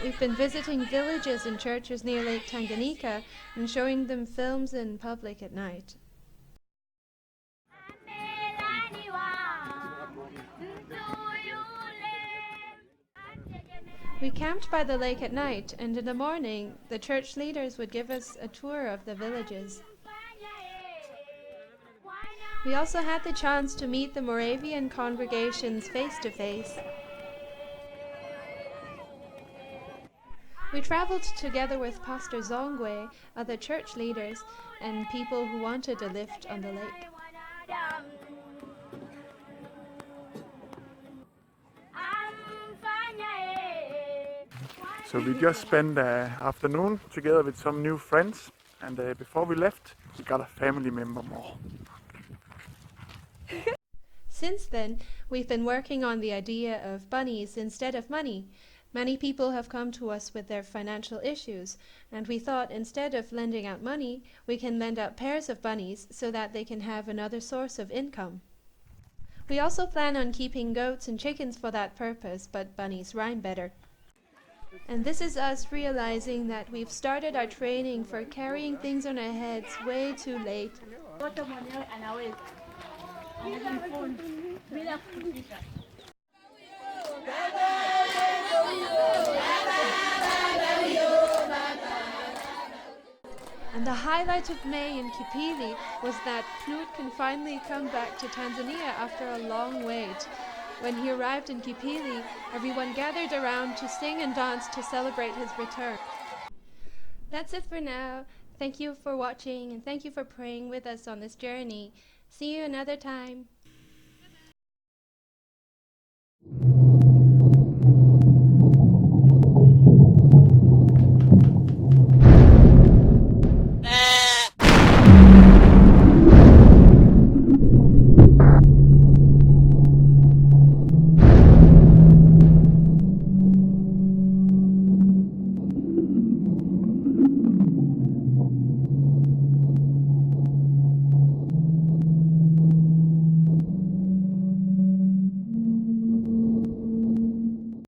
we've been visiting villages and churches near Lake Tanganyika and showing them films in public at night. We camped by the lake at night, and in the morning the church leaders would give us a tour of the villages. We also had the chance to meet the Moravian congregations face to face. We traveled together with Pastor Zongwe, other church leaders, and people who wanted a lift on the lake. So we just spent the afternoon together with some new friends, and before we left, we got a family member more. Since then, we've been working on the idea of bunnies instead of money. Many people have come to us with their financial issues, and we thought instead of lending out money, we can lend out pairs of bunnies so that they can have another source of income. We also plan on keeping goats and chickens for that purpose, but bunnies rhyme better. And this is us realizing that we've started our training for carrying things on our heads way too late. And the highlight of May in Kipili was that Knut can finally come back to Tanzania after a long wait. When he arrived in Kipili, everyone gathered around to sing and dance to celebrate his return. That's it for now. Thank you for watching and thank you for praying with us on this journey. See you another time.